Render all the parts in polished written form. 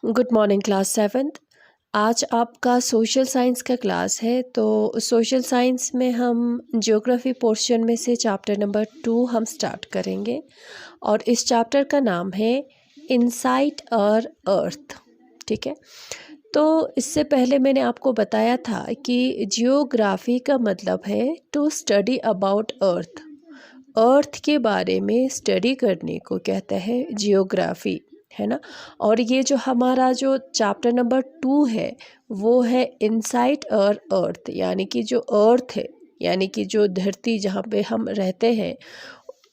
Good morning class seventh. आज आपका social science का क्लास है। तो सोशल साइंस में हम ज्योग्राफी पोर्शन में से चैप्टर नंबर 2 हम स्टार्ट करेंगे और इस चैप्टर का नाम है इनसाइट और अर्थ। ठीक है, तो इससे पहले मैंने आपको बताया था कि जियोग्राफी का मतलब है टू स्टडी अबाउट अर्थ। अर्थ के बारे में स्टडी करने को कहता है जियोग्राफी, है ना। और ये जो हमारा जो चैप्टर नंबर 2 है वो है इनसाइट और अर्थ, यानी कि जो अर्थ है यानी कि जो धरती जहाँ पे हम रहते हैं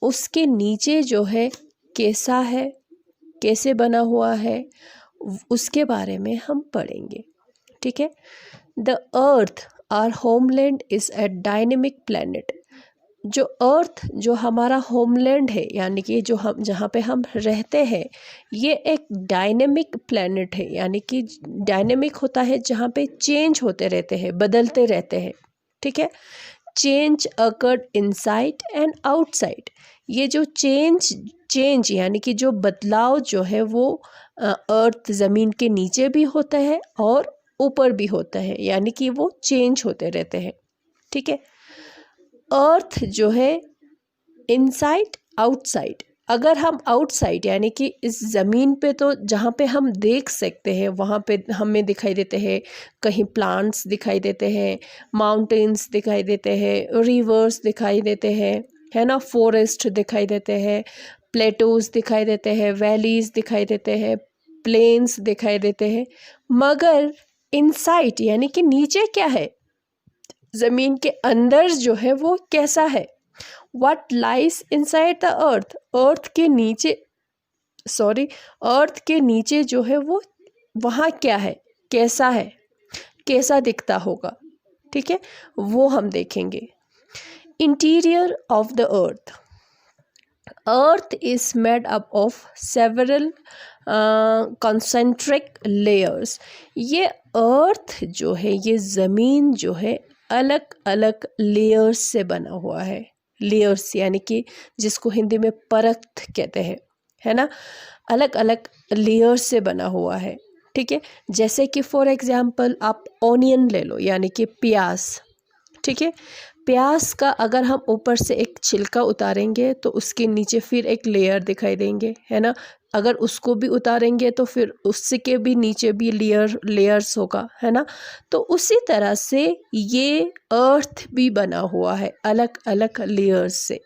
उसके नीचे जो है कैसा है, कैसे बना हुआ है, उसके बारे में हम पढ़ेंगे। ठीक है। The earth our homeland is a dynamic planet. जो अर्थ जो हमारा होमलैंड है यानी कि जो हम जहाँ पे हम रहते हैं ये एक डायनेमिक प्लैनेट है, यानी कि डायनेमिक होता है जहाँ पे चेंज होते रहते हैं, बदलते रहते हैं। ठीक है। Change occurred inside and outside. ये जो चेंज यानी कि जो बदलाव जो है वो अर्थ ज़मीन के नीचे भी होता है और ऊपर भी होता है, यानी कि वो चेंज होते रहते हैं। ठीक है। अर्थ जो है इनसाइड आउटसाइड। अगर हम आउटसाइड यानी कि इस ज़मीन पे तो जहाँ पे हम देख सकते हैं वहाँ पे हमें दिखाई देते हैं, कहीं प्लांट्स दिखाई देते हैं, माउंटेन्स दिखाई देते हैं, रिवर्स दिखाई देते हैं, है ना, फॉरेस्ट दिखाई देते हैं, प्लेटोज दिखाई देते हैं, वैलीज दिखाई देते हैं, प्लेन्स दिखाई देते हैं। मगर इनसाइड यानी कि नीचे क्या है, ज़मीन के अंदर जो है वो कैसा है। What lies inside the earth? अर्थ के नीचे जो है वो वहाँ क्या है, कैसा है, कैसा दिखता होगा। ठीक है, वो हम देखेंगे। Interior of the earth. Earth is made up of several concentric layers. ये अर्थ जो है, ये ज़मीन जो है अलग अलग लेयर्स से बना हुआ है। लेयर्स यानी कि जिसको हिंदी में परत कहते हैं, है ना, अलग अलग लेयर्स से बना हुआ है। ठीक है, जैसे कि फॉर एग्जांपल आप ऑनियन ले लो यानी कि प्याज। ठीक है, प्याज का अगर हम ऊपर से एक छिलका उतारेंगे तो उसके नीचे फिर एक लेयर दिखाई देंगे, है ना। अगर उसको भी उतारेंगे तो फिर उसके भी नीचे भी लेयर्स होगा, है ना। तो उसी तरह से ये अर्थ भी बना हुआ है अलग अलग लेयर्स से।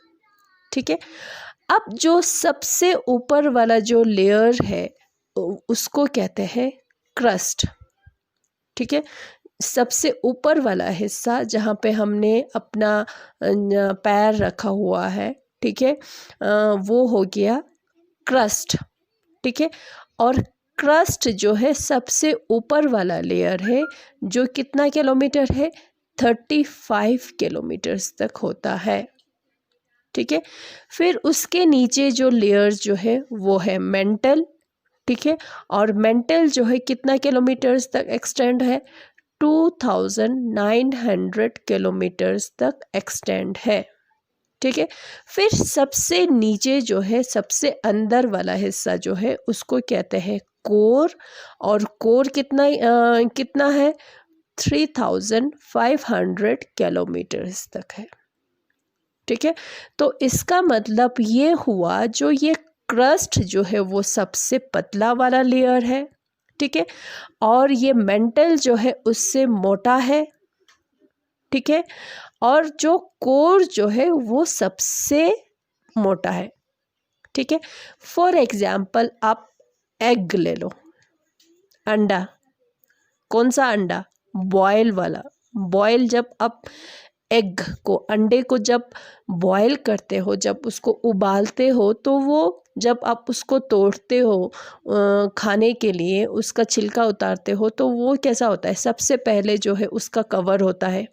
ठीक है। अब जो सबसे ऊपर वाला जो लेयर है उसको कहते हैं क्रस्ट। ठीक है, सबसे ऊपर वाला हिस्सा जहाँ पे हमने अपना पैर रखा हुआ है, ठीक है, वो हो गया क्रस्ट। ठीक है, और क्रस्ट जो है सबसे ऊपर वाला लेयर है जो कितना किलोमीटर है, 35 किलोमीटर्स तक होता है। ठीक है, फिर उसके नीचे जो लेयर जो है वो है मेंटल। ठीक है, और मेंटल जो है कितना किलोमीटर्स तक एक्सटेंड है, 2900 किलोमीटर्स तक एक्सटेंड है। ठीक है, फिर सबसे नीचे जो है सबसे अंदर वाला हिस्सा जो है उसको कहते हैं कोर, और कोर कितना है, 3500 किलोमीटर्स तक है। ठीक है, तो इसका मतलब ये हुआ जो ये क्रस्ट जो है वो सबसे पतला वाला लेयर है। ठीक है, और ये मेंटल जो है उससे मोटा है। ठीक है, और जो कोर जो है वो सबसे मोटा है। ठीक है, फॉर एग्जाम्पल आप एग ले लो, अंडा। कौन सा अंडा, बॉयल वाला। बॉयल जब आप अंडे को जब बॉयल करते हो, जब उसको उबालते हो, तो वो जब आप उसको तोड़ते हो खाने के लिए, उसका छिलका उतारते हो, तो वो कैसा होता है, सबसे पहले जो है उसका कवर होता है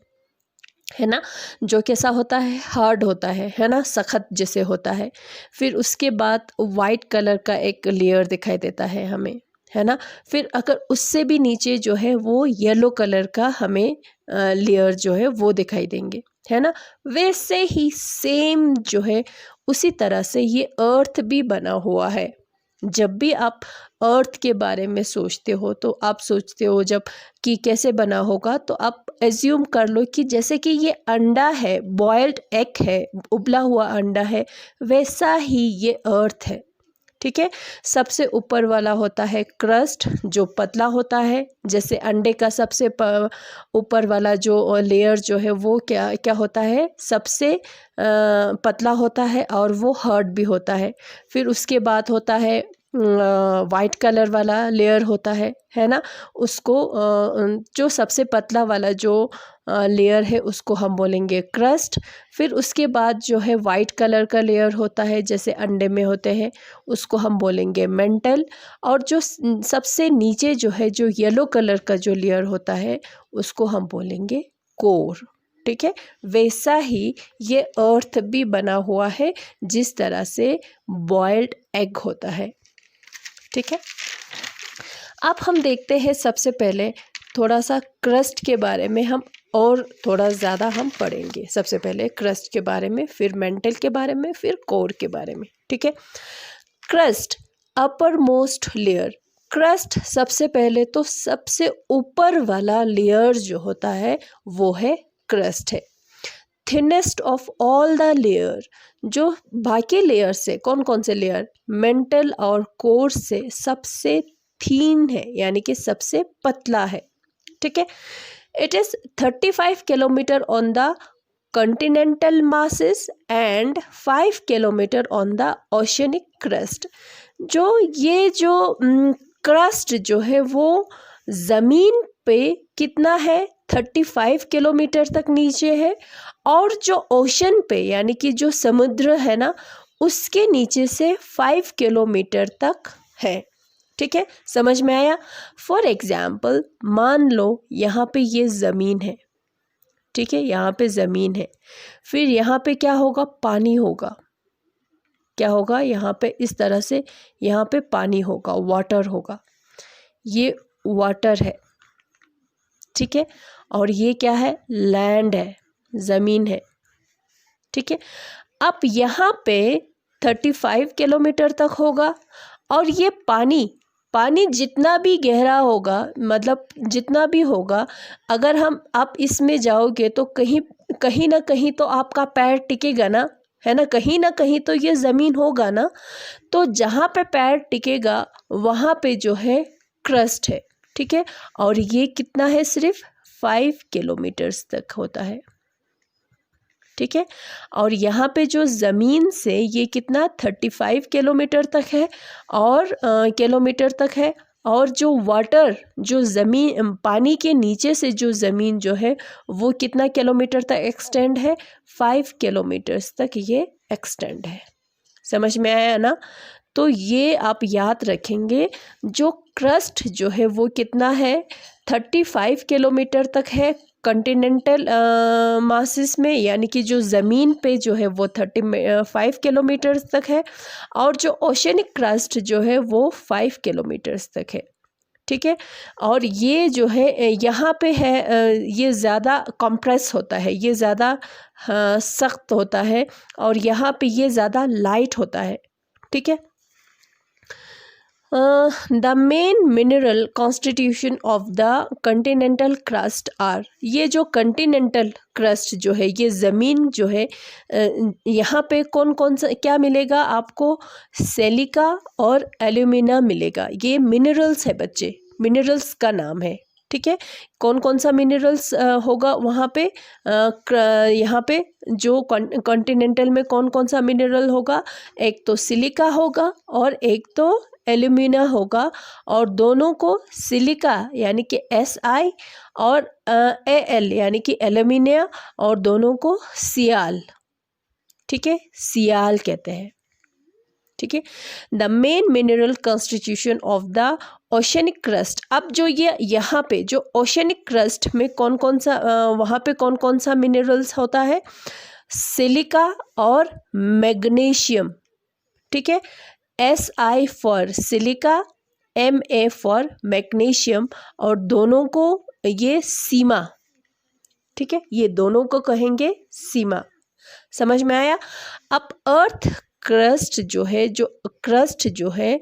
ना, जो कैसा होता है, हार्ड होता है ना, सख्त जैसे होता है। फिर उसके बाद वाइट कलर का एक लेयर दिखाई देता है हमें, है ना। फिर अगर उससे भी नीचे जो है वो येलो कलर का हमें लेयर जो है वो दिखाई देंगे, है ना। वैसे ही सेम जो है उसी तरह से ये अर्थ भी बना हुआ है। जब भी आप अर्थ के बारे में सोचते हो तो आप सोचते हो जब कि कैसे बना होगा, तो आप एज्यूम कर लो कि जैसे कि ये अंडा है, बॉयल्ड एग है, उबला हुआ अंडा है, वैसा ही ये अर्थ है। ठीक है, सबसे ऊपर वाला होता है क्रस्ट जो पतला होता है, जैसे अंडे का सबसे ऊपर वाला जो लेयर जो है वो क्या क्या होता है, सबसे पतला होता है और वो हार्ड भी होता है। फिर उसके बाद होता है वाइट कलर वाला लेयर होता है ना, उसको जो सबसे पतला वाला जो लेयर है उसको हम बोलेंगे क्रस्ट। फिर उसके बाद जो है वाइट कलर का लेयर होता है जैसे अंडे में होते हैं, उसको हम बोलेंगे मेंटल। और जो सबसे नीचे जो है जो येलो कलर का जो लेयर होता है उसको हम बोलेंगे कोर। ठीक है, वैसा ही ये अर्थ भी बना हुआ है जिस तरह से बॉयल्ड एग होता है। ठीक है, अब हम देखते हैं सबसे पहले थोड़ा सा क्रस्ट के बारे में हम और थोड़ा ज़्यादा हम पढ़ेंगे। सबसे पहले क्रस्ट के बारे में, फिर मेंटल के बारे में, फिर कोर के बारे में। ठीक है, crust upper most layer. Crust सबसे पहले तो सबसे ऊपर वाला लेयर जो होता है वो है क्रस्ट है। Thinnest of all the layer, जो बाकी लेयर से कौन कौन से लेयर, मेंटल और कोर से सबसे थीन है, यानी कि सबसे पतला है। ठीक है, it is 35 kilometre on the continental masses and 5 kilometre on the oceanic crust. जो ये जो क्रस्ट जो है वो ज़मीन पे कितना है, 35 किलोमीटर तक नीचे है, और जो ओशन पे यानी कि जो समुद्र है ना उसके नीचे से 5 किलोमीटर तक है। ठीक है, समझ में आया। फॉर एग्जाम्पल मान लो यहाँ पे ये ज़मीन है। ठीक है, यहाँ पे ज़मीन है, फिर यहाँ पे क्या होगा, पानी होगा। क्या होगा यहाँ पे, इस तरह से यहाँ पे पानी होगा, वाटर होगा, ये वाटर है। ठीक है, और ये क्या है, लैंड है, ज़मीन है। ठीक है, अब यहाँ पे 35 किलोमीटर तक होगा, और ये पानी जितना भी गहरा होगा, मतलब जितना भी होगा, अगर आप इसमें जाओगे तो कहीं ना कहीं तो आपका पैर टिकेगा ना, है ना, कहीं ना कहीं तो ये ज़मीन होगा ना। तो जहाँ पे पैर टिकेगा वहाँ पे जो है क्रस्ट है। ठीक है, और ये कितना है, सिर्फ 5 किलोमीटर्स तक होता है। ठीक है, और यहाँ पे जो ज़मीन से ये कितना 35 किलोमीटर तक है, और किलोमीटर तक है, और जो वाटर जो ज़मीन पानी के नीचे से जो ज़मीन जो है वो कितना किलोमीटर तक एक्सटेंड है, 5 किलोमीटर्स तक ये एक्सटेंड है। समझ में आया ना। तो ये आप याद रखेंगे, जो क्रस्ट जो है वो कितना है, 35 किलोमीटर तक है कॉन्टिनेंटल मासेस में, यानी कि जो ज़मीन पे जो है वो 35 किलोमीटर तक है, और जो ओशनिक क्रस्ट जो है वो 5 किलोमीटर्स तक है। ठीक है, और ये जो है यहाँ पे है, ये ज़्यादा कंप्रेस होता है, ये ज़्यादा सख्त होता है, और यहाँ पे ये ज़्यादा लाइट होता है। ठीक है, the main mineral constitution of the continental crust are, ये जो कंटिनेंटल क्रस्ट जो है, ये ज़मीन जो है, यहाँ पे कौन कौन सा क्या मिलेगा आपको, सिलिका और एल्यूमिना मिलेगा। ये मिनरल्स है बच्चे, मिनरल्स का नाम है। ठीक है, कौन कौन सा मिनरल्स होगा वहाँ पे, यहाँ पे जो कॉन्टिनेंटल में कौन कौन सा मिनरल होगा, एक तो सिलिका होगा और एक तो एल्यूमिना होगा, और दोनों को सिलिका यानी कि Si और Al यानी कि एल्यूमिनिया, और दोनों को सियाल, ठीक है, सियाल कहते हैं। ठीक है, the main mineral constitution of the oceanic crust. अब जो ये यहाँ पे जो ओशनिक क्रस्ट में कौन कौन सा वहाँ पे कौन कौन सा मिनरल्स होता है, सिलिका और मैग्नीशियम। ठीक है, Si for silica, Ma for magnesium, और दोनों को ये सीमा, ठीक है, ये दोनों को कहेंगे सीमा। समझ में आया। अब अर्थ क्रस्ट जो है,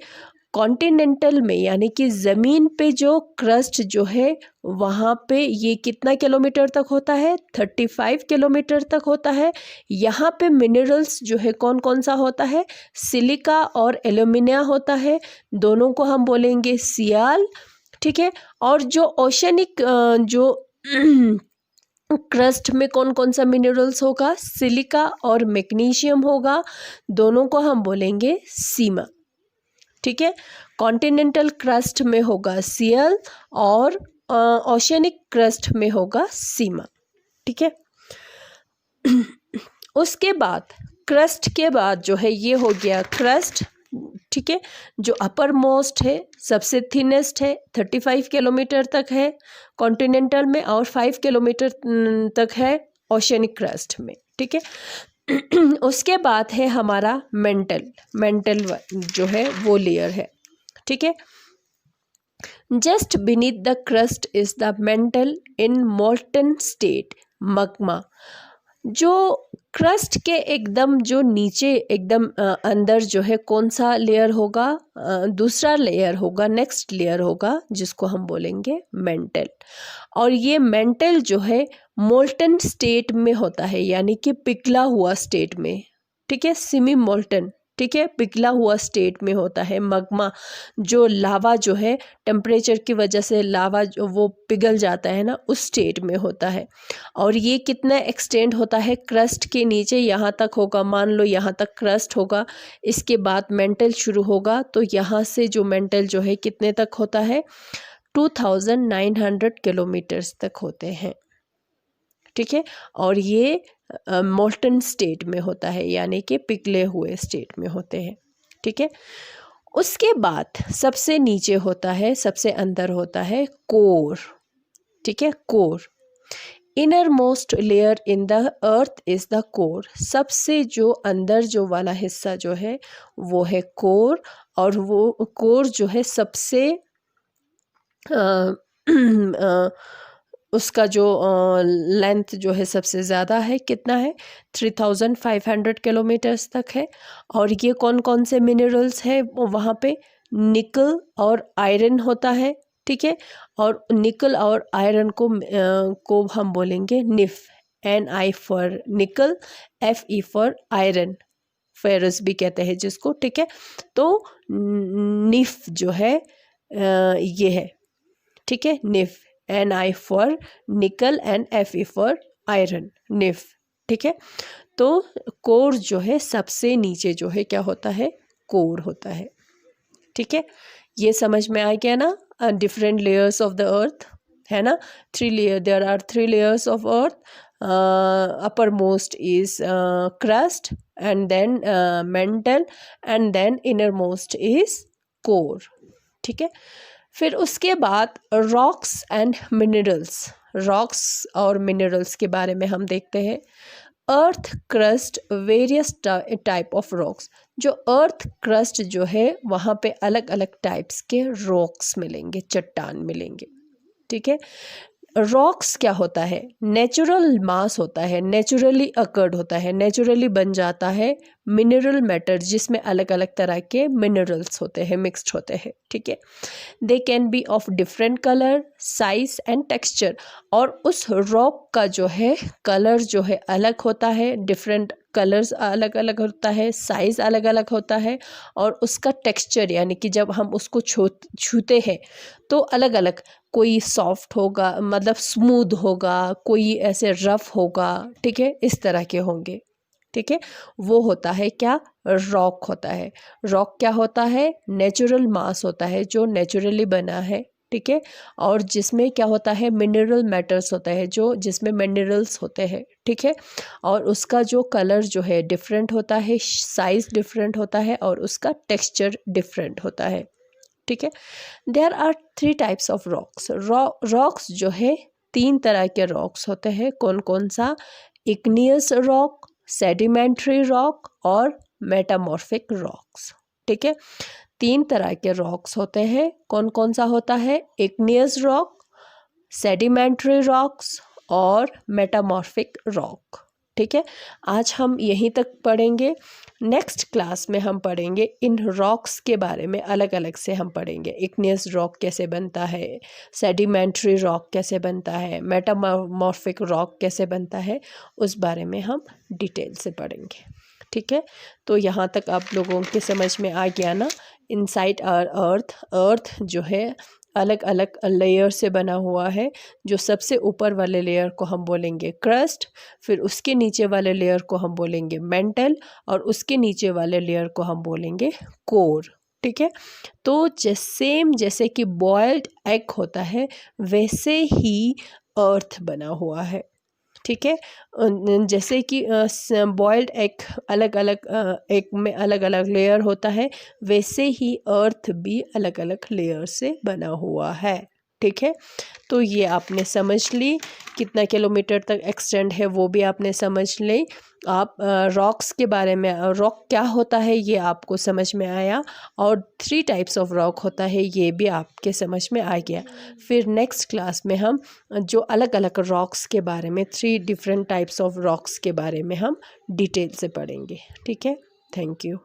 कॉन्टिनेंटल में यानी कि ज़मीन पे जो क्रस्ट जो है वहाँ पे ये कितना किलोमीटर तक होता है, 35 किलोमीटर तक होता है। यहाँ पे मिनरल्स जो है कौन कौन सा होता है, सिलिका और एल्यूमिनिया होता है, दोनों को हम बोलेंगे सियाल, ठीक है। और जो ओशनिक जो क्रस्ट में कौन कौन सा मिनरल्स होगा, सिलिका और मैग्नीशियम होगा, दोनों को हम बोलेंगे सीमा, ठीक है। कॉन्टिनेंटल क्रस्ट में होगा सियल और ओशनिक क्रस्ट में होगा सीमा, ठीक है। उसके बाद क्रस्ट के बाद जो है ये हो गया क्रस्ट, ठीक है, जो अपर मोस्ट है, सबसे थिनेस्ट है, 35 किलोमीटर तक है कॉन्टिनेंटल में और 5 किलोमीटर तक है ओशनिक क्रस्ट में, ठीक है। उसके बाद है हमारा मेंटल जो है वो लेयर है, ठीक है। Just beneath the crust is the mantle in molten state magma. जो क्रस्ट के एकदम जो नीचे एकदम अंदर जो है कौन सा लेयर होगा, दूसरा लेयर होगा, नेक्स्ट लेयर होगा जिसको हम बोलेंगे मेंटल। और ये मेंटल जो है मोल्टन स्टेट में होता है यानी कि पिघला हुआ स्टेट में, ठीक है, सेमी मोल्टन, ठीक है, पिघला हुआ स्टेट में होता है। मग्मा जो लावा जो है टेम्परेचर की वजह से लावा जो वो पिघल जाता है ना, उस स्टेट में होता है। और ये कितना एक्सटेंड होता है क्रस्ट के नीचे, यहाँ तक होगा, मान लो यहाँ तक क्रस्ट होगा, इसके बाद मेंटल शुरू होगा, तो यहाँ से जो मेंटल जो है कितने तक होता है, 2900 किलोमीटर्स तक होते हैं, ठीक है। और ये मोल्टन स्टेट में होता है यानी कि पिघले हुए स्टेट में होते हैं, ठीक है। उसके बाद सबसे नीचे होता है, सबसे अंदर होता है कोर, ठीक है, core. Inner most layer in the earth is the core. सबसे जो अंदर जो वाला हिस्सा जो है वो है कोर। और वो कोर जो है सबसे उसका जो लेंथ जो है सबसे ज़्यादा है, कितना है, 3500 किलोमीटर्स तक है। और ये कौन कौन से मिनरल्स है वहाँ पे, निकल और आयरन होता है, ठीक है। और निकल और आयरन को हम बोलेंगे निफ, NI फॉर निकल, FE फॉर आयरन, फेरस भी कहते हैं जिसको, ठीक है। तो निफ जो है ये है, ठीक है, निफ, NI फॉर निकल and FE for iron, nif, ठीक है। तो कोर जो है सबसे नीचे जो है क्या होता है, कोर होता है, ठीक है। ये समझ में आ गया ना, different layers of the earth है ना, 3 layer, there are 3 layers of earth. Upper most is crust and then mantle and then inner most is core, ठीक है। फिर उसके बाद रॉक्स एंड मिनरल्स, रॉक्स और मिनरल्स के बारे में हम देखते हैं। Earth crust, various type of rocks. जो अर्थ क्रस्ट जो है वहाँ पे अलग अलग टाइप्स के रॉक्स मिलेंगे, चट्टान मिलेंगे, ठीक है। रॉक्स क्या होता है, नेचुरल मास होता है, नेचुरली अकर्ड होता है, नेचुरली बन जाता है मिनरल मैटर जिसमें अलग अलग तरह के मिनरल्स होते हैं, मिक्स्ड होते हैं, ठीक है। They can be of different colour, size and texture. और उस रॉक का जो है कलर जो है अलग होता है, डिफरेंट कलर्स अलग अलग होता है, साइज़ अलग अलग होता है, और उसका टेक्सचर यानी कि जब हम उसको छूते हैं तो अलग अलग, कोई सॉफ्ट होगा, मतलब स्मूथ होगा, कोई ऐसे रफ होगा, ठीक है, इस तरह के होंगे, ठीक है। वो होता है क्या, रॉक होता है। रॉक क्या होता है, नेचुरल मास होता है जो नेचुरली बना है, ठीक है। और जिसमें क्या होता है, मिनरल मैटर्स होता है जो जिसमें मिनरल्स होते हैं, ठीक है। और उसका जो कलर जो है डिफरेंट होता है, साइज डिफरेंट होता है, और उसका टेक्सचर डिफरेंट होता है, ठीक है। There are 3 types of rocks. Rocks जो है 3 तरह के रॉक्स होते हैं। कौन कौन सा, इग्नियस रॉक, सेडिमेंट्री रॉक और मेटामॉर्फिक रॉक्स, ठीक है। 3 तरह के रॉक्स होते हैं। कौन कौन सा होता है, इग्नियस रॉक, सेडिमेंट्री रॉक्स और मेटामॉर्फिक रॉक, ठीक है, आज हम यहीं तक पढ़ेंगे। नेक्स्ट क्लास में हम पढ़ेंगे इन रॉक्स के बारे में, अलग अलग से हम पढ़ेंगे। इग्नियस रॉक कैसे बनता है, सेडिमेंट्री रॉक कैसे बनता है, मेटामॉर्फिक रॉक कैसे बनता है, उस बारे में हम डिटेल से पढ़ेंगे। ठीक है, तो यहाँ तक आप लोगों के समझ में आ गया ना। इनसाइड आवर अर्थ, अर्थ जो है अलग अलग लेयर से बना हुआ है। जो सबसे ऊपर वाले लेयर को हम बोलेंगे क्रस्ट, फिर उसके नीचे वाले लेयर को हम बोलेंगे मेंटल, और उसके नीचे वाले लेयर को हम बोलेंगे कोर। ठीक है, तो जैसे कि बॉयल्ड एग होता है वैसे ही अर्थ बना हुआ है। ठीक है, जैसे कि बॉयल्ड एग अलग अलग एग में अलग अलग लेयर होता है, वैसे ही अर्थ भी अलग अलग लेयर से बना हुआ है। ठीक है, तो ये आपने समझ ली। कितना किलोमीटर तक एक्सटेंड है वो भी आपने समझ ली। आप रॉक्स के बारे में, रॉक क्या होता है ये आपको समझ में आया, और 3 टाइप्स ऑफ रॉक होता है ये भी आपके समझ में आ गया। फिर नेक्स्ट क्लास में हम जो अलग अलग रॉक्स के बारे में, 3 डिफरेंट टाइप्स ऑफ रॉक्स के बारे में हम डिटेल से पढ़ेंगे। ठीक है, थैंक यू।